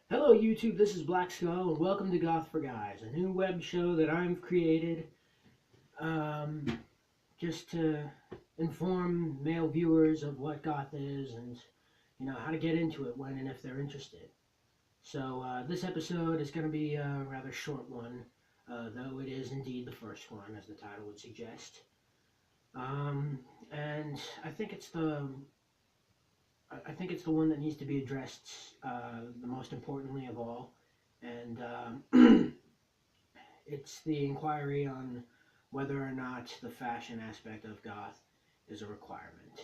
Hello YouTube, this is Black Skull and welcome to Goth for Guys, a new web show that I've created um, just to inform male viewers of what Goth is and how to get into it when and if they're interested. So this episode is going to be a rather short one, though it is indeed the first one, as the title would suggest. And I think it's the one that needs to be addressed the most importantly of all, and it's the inquiry on whether or not the fashion aspect of goth is a requirement.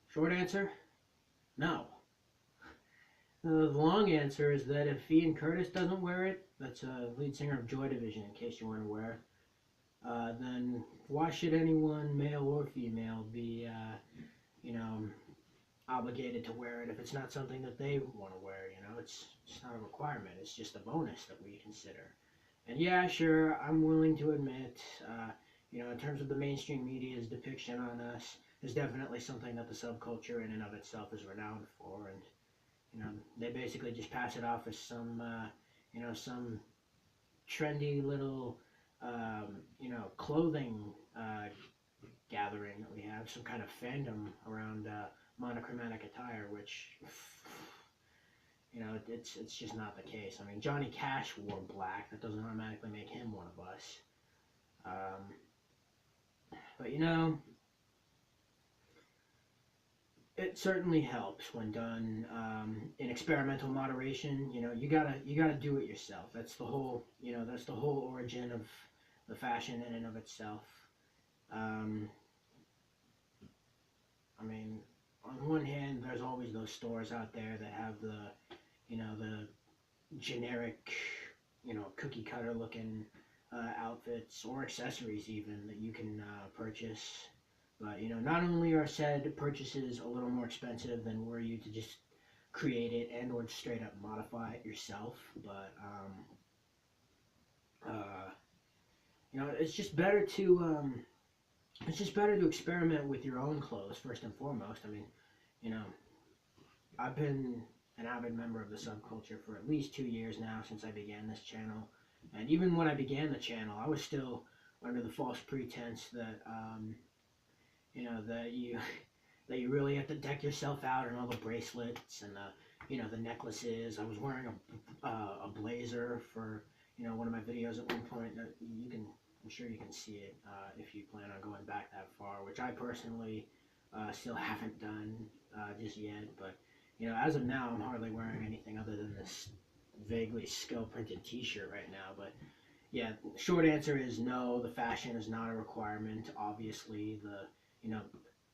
Short answer, no. The long answer is that if Ian Curtis doesn't wear it, that's a lead singer of Joy Division, in case you weren't aware, then why should anyone, male or female, be, obligated to wear it if it's not something that they want to wear? It's not a requirement. It's just a bonus that we consider. And yeah, sure, I'm willing to admit, in terms of the mainstream media's depiction on us, is definitely something that the subculture in and of itself is renowned for. And they basically just pass it off as some trendy little, clothing gathering that we have, some kind of fandom around monochromatic attire, which it's just not the case. I mean, Johnny Cash wore black. That doesn't automatically make him one of us. But it certainly helps when done in experimental moderation. You gotta do it yourself. That's the whole origin of the fashion in and of itself. Um, I mean, on one hand, there's always those stores out there that have the generic, cookie cutter looking outfits or accessories even that you can purchase. But not only are said purchases a little more expensive than were you to just create it and or straight up modify it yourself, but it's just better to experiment with your own clothes first and foremost. I mean, you know, I've been an avid member of the subculture for at least 2 years now since I began this channel. And even when I began the channel, I was still under the false pretense that, that you that you really have to deck yourself out in all the bracelets and the necklaces. I was wearing a blazer for one of my videos at one point. I'm sure you can see it if you plan on going back that far, which I personally still haven't done just yet. But as of now, I'm hardly wearing anything other than this vaguely skill printed T-shirt right now. But yeah, short answer is no. The fashion is not a requirement. Obviously,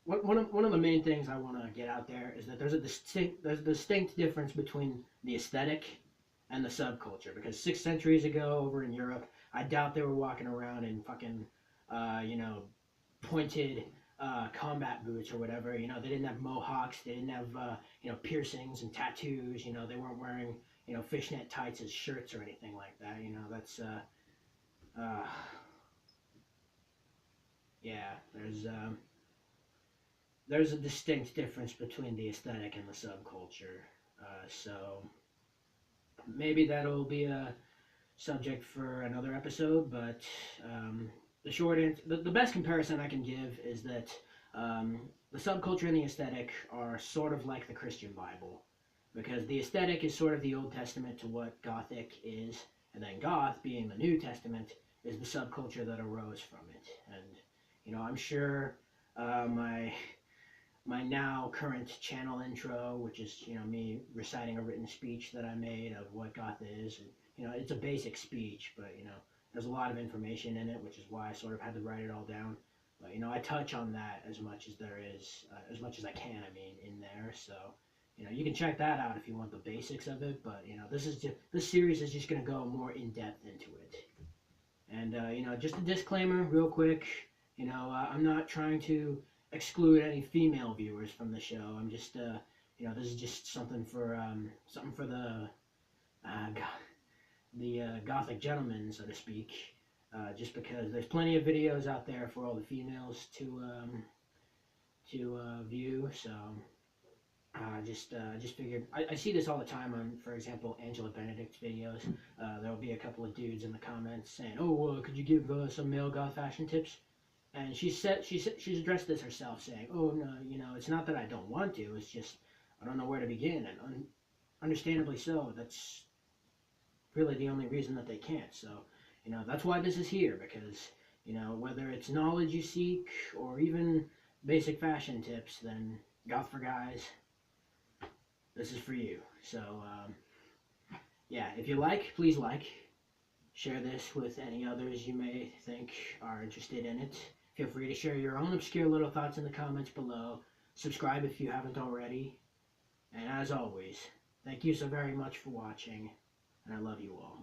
one of the main things I want to get out there is that there's a distinct difference between the aesthetic and the subculture. Because 6 centuries ago, over in Europe, I doubt they were walking around in fucking, pointed combat boots or whatever. They didn't have mohawks. They didn't have piercings and tattoos. They weren't wearing fishnet tights as shirts or anything like that. That's uh, yeah. There's a distinct difference between the aesthetic and the subculture. So maybe that'll be a subject for another episode. But the best comparison I can give is that the subculture and the aesthetic are sort of like the Christian Bible, because the aesthetic is sort of the Old Testament to what Gothic is, and then Goth, being the New Testament, is the subculture that arose from it. And I'm sure my now current channel intro, which is me reciting a written speech that I made of what goth is, and it's a basic speech, but there's a lot of information in it, which is why I sort of had to write it all down. But I touch on that as much as there is, as much as I can. I mean, in there, so you can check that out if you want the basics of it. But this series is just gonna go more in depth into it. And just a disclaimer, real quick. I'm not trying to exclude any female viewers from the show. I'm just, this is just something for uh, gothic gentlemen, so to speak. Just because there's plenty of videos out there for all the females to view. So just figured I see this all the time on, for example, Angela Benedict's videos. There'll be a couple of dudes in the comments saying, "Oh, could you give some male goth fashion tips?" And she's addressed this herself, saying, "Oh no, it's not that I don't want to. It's just I don't know where to begin." And understandably so. That's really the only reason that they can't. So, that's why this is here, because whether it's knowledge you seek or even basic fashion tips, then Goth for Guys, this is for you. So, yeah, if you please share this with any others you may think are interested in it. Feel free to share your own obscure little thoughts in the comments below. Subscribe if you haven't already. And as always, thank you so very much for watching, and I love you all.